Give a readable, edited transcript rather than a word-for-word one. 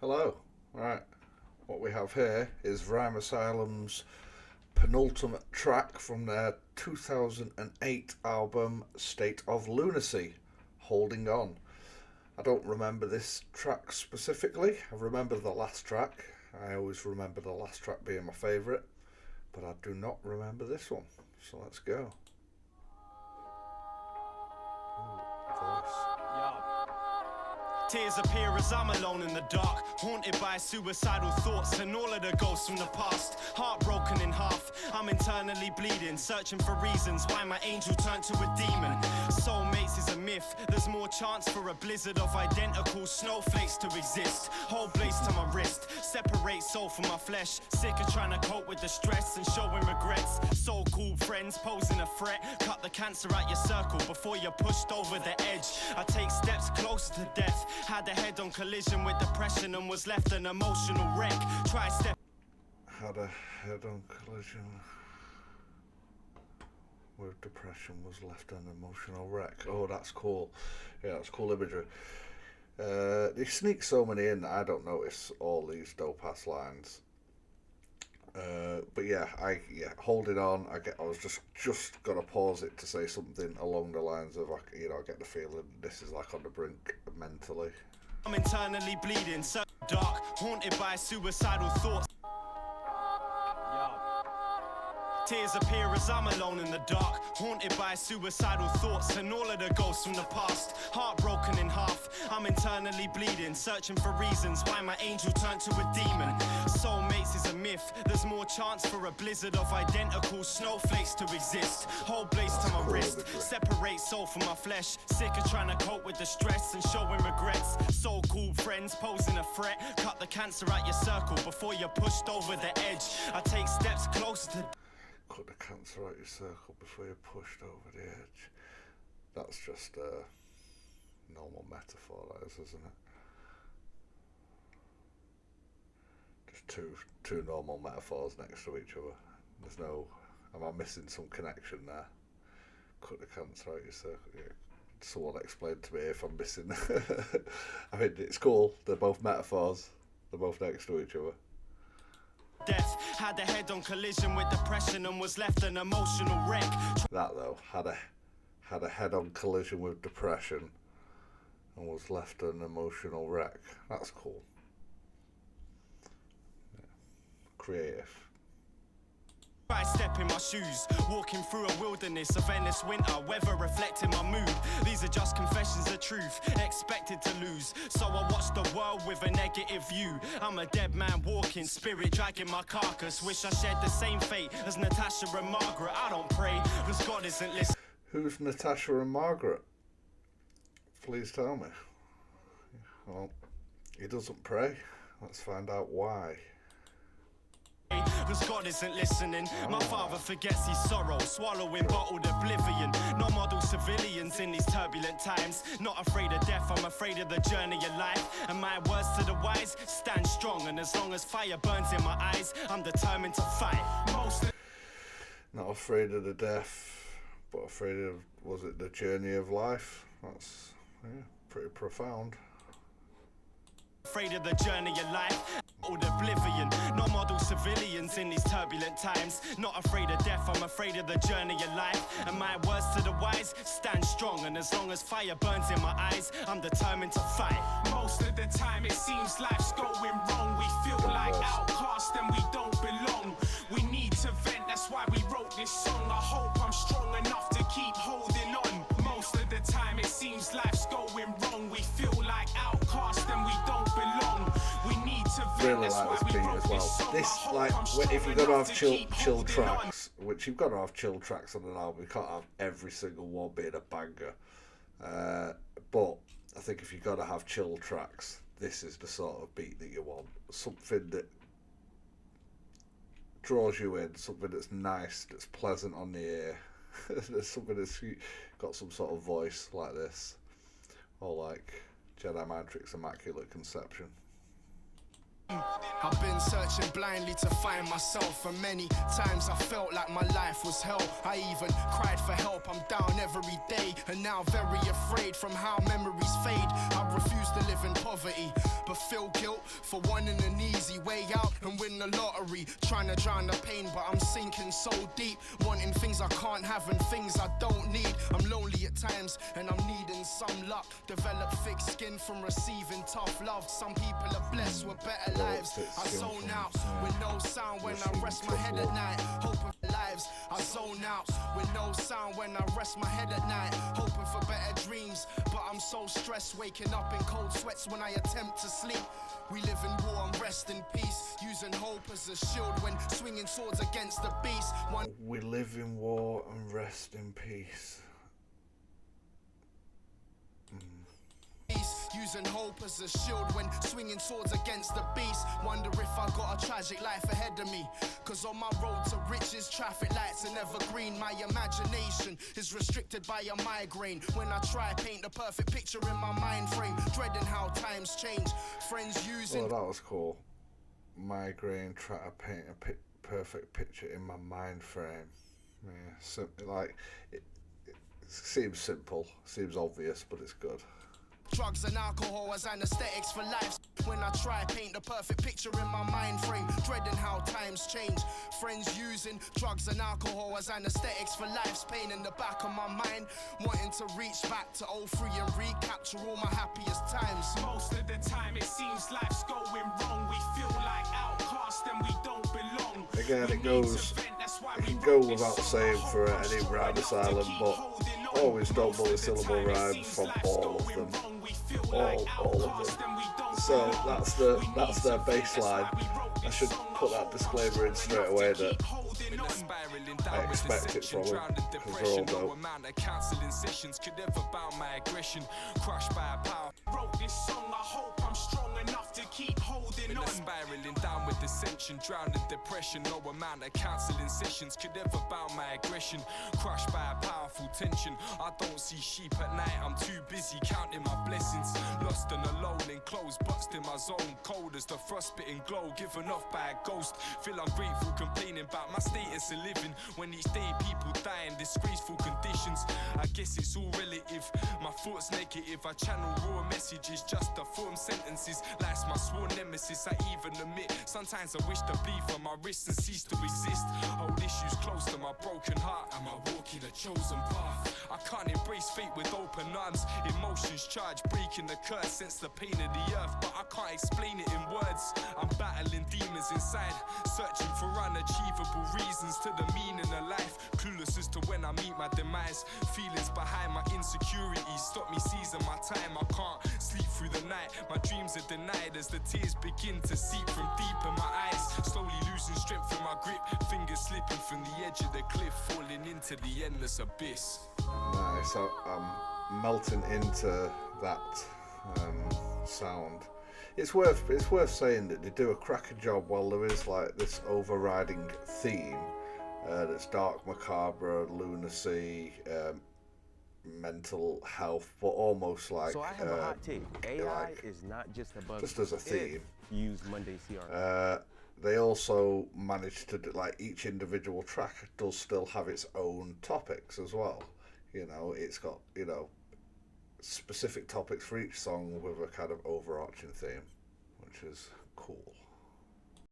Hello. Right. What we have here is Rhyme Asylum's penultimate track from their 2008 album State of Lunacy, Holding On. I don't remember this track specifically. I remember the last track. I always remember the last track being my favourite, but I do not remember this one. So let's go. Ooh, voice. Tears appear as I'm alone in the dark, haunted by suicidal thoughts and all of the ghosts from the past. Heartbroken in half, I'm internally bleeding, searching for reasons why my angel turned to a demon. Soulmates is a myth, there's more chance for a blizzard of identical snowflakes to exist. Whole blaze to my wrist, separate soul from my flesh. Sick of trying to cope with the stress and showing regrets. So-called friends posing a threat, cut the cancer out your circle before you're pushed over the edge. I take steps closer to death. Had a head-on collision with depression and was left an emotional wreck. Try step. Had a head-on collision with depression, was left an emotional wreck. Oh, that's cool. Yeah, that's cool imagery. They sneak so many in that I don't notice all these dope-ass lines. But yeah, hold it on. I was just gonna pause it to say something along the lines of, I get the feeling this is like on the brink mentally. I'm internally bleeding, so dark, haunted by suicidal thoughts. Tears appear as I'm alone in the dark, haunted by suicidal thoughts and all of the ghosts from the past. Heartbroken in half, I'm internally bleeding, searching for reasons why my angel turned to a demon. Soulmates is a myth, there's more chance for a blizzard of identical snowflakes to exist. Whole blaze to my wrist, separate soul from my flesh. Sick of trying to cope with the stress and showing regrets. So-called friends posing a threat, cut the cancer out your circle before you're pushed over the edge. I take steps closer to cut the cancer out your circle before you're pushed over the edge. That's just a normal metaphor, that is, isn't it? Just two normal metaphors next to each other. There's no... Am I missing some connection there? Cut the cancer out your circle. Yeah. Someone explain to me if I'm missing. I mean, it's cool. They're both metaphors. They're both next to each other. Death had a head-on collision with depression and was left an emotional wreck. That though had a head-on collision with depression and was left an emotional wreck. That's cool. Yeah. Creative. I step in my shoes, walking through a wilderness of endless winter, weather reflecting my mood. These are just confessions of truth, expected to lose. So I watch the world with a negative view. I'm a dead man walking, spirit dragging my carcass. Wish I shared the same fate as Natasha and Margaret. I don't pray, because God isn't listening. Who's Natasha and Margaret? Please tell me. Well, he doesn't pray. Let's find out why. Because God isn't listening. My father forgets his sorrow, swallowing bottled oblivion. No model civilians in these turbulent times. Not afraid of death, I'm afraid of the journey of life. And my words to the wise, stand strong. And as long as fire burns in my eyes, I'm determined to fight. Not afraid of the death, but afraid of, was it the journey of life? That's pretty profound. Afraid of the journey of life, or oblivion. No model civilians in these turbulent times. Not afraid of death, I'm afraid of the journey of life. And my words to the wise, stand strong. And as long as fire burns in my eyes, I'm determined to fight. Most of the time it seems life's going wrong. We feel like outcasts and we don't belong. We need to vent, that's why we wrote this song. I hope I'm strong enough to keep holding on. Most of the time it seems life's going wrong. We feel like outcasts and we don't belong. We need to vent, Really like this beat as well. This, like, if you're gonna have chill tracks, which you've got to have chill tracks on an album, you can't have every single one being a banger. But I think if you've got to have chill tracks, this is the sort of beat that you want. Something that draws you in, something that's nice, that's pleasant on the ear. There's something that's got some sort of voice like this, or like Jedi Mind Trick's Immaculate Conception. I've been searching blindly to find myself, and many times I felt like my life was hell. I even cried for help, I'm down every day, and now very afraid from how memories fade. I refuse to live in poverty, but feel guilt for for wanting an easy way out and win the lottery. Trying to drown the pain, but I'm sinking so deep. Wanting things I can't have and things I don't need. I'm lonely at times and I'm needing some luck. Develop thick skin from receiving tough love. Some people are blessed with better lives. I zone out with no sound when I rest my head at night. Hoping for lives. I zone out with no sound when I rest my head at night. Hoping for better dreams, but I'm so stressed. Waking up in cold sweats when I attempt to sleep. We live in war and rest in peace, using hope as a shield when swinging swords against the beast. We live in war and rest in peace. Using hope as a shield when swinging swords against the beast. Wonder if I got a tragic life ahead of me. Cause on my road to riches, traffic lights are never green. My imagination is restricted by a migraine. When I try paint the perfect picture in my mind frame, dreading how times change. Friends using... Oh, that was cool. Migraine, try to paint a perfect picture in my mind frame. Yeah, it seems simple, seems obvious, but it's good. Drugs and alcohol as anesthetics for life. When I try paint the perfect picture in my mind frame, dreading how times change. Friends using drugs and alcohol as anesthetics for life's pain in the back of my mind. Wanting to reach back to 03 and recapture all my happiest times. Most of the time it seems life's going wrong. We feel like outcasts and we don't belong. Again, it can go without saying for any rhyme asylum, but always double syllable rhymes from all of them. All of them. So that's their baseline. I should put that disclaimer in straight away that I expect it from them, because they're all dope. Cancelling sessions could ever bound my aggression. Crushed by a power. Wrote this song, I hope I'm strong enough to keep holding on. Spiraling down with dissension, drowned in depression. No amount of cancelling sessions could ever bound my aggression. Crushed by a powerful tension. I don't see sheep at night, I'm too busy counting my blessings. Lost and alone, enclosed, boxed in my zone. Cold as the frostbitten glow, given off by a ghost. Feel ungrateful, complaining about my status of living. When each day people die in disgraceful conditions. I guess it's all relative, my thoughts negative. I channel raw messages just to form sentences. Life's my sworn nemesis, I even admit. Sometimes I wish to bleed from my wrists and cease to exist. Hold issues close to my broken heart. Am I walking a chosen path? I can't embrace fate with open arms. Emotions charged, breaking the curse. Sense the pain of the earth, but I can't explain it in words. I'm battling demons inside, searching for unachievable reasons to the meaning of life. Clueless as to when I meet my demise. Feelings behind my insecurities stop me seizing my time. I can't sleep through the night. My dreams are denied as the tears begin to seep from deep in my eyes. Slowly losing strength in my grip, fingers slipping from the edge of the cliff, falling into the endless abyss. Nice, I'm melting into that sound. It's worth saying that they do a cracker job while there is like this overriding theme that's dark, macabre, lunacy, mental health, but almost like so I have a hot take. AI like, is not just a bug. just as a theme. Use Monday CR. They also manage to do, like, each individual track does still have its own topics as well. You know, it's got, you know, specific topics for each song with a kind of overarching theme, which is cool.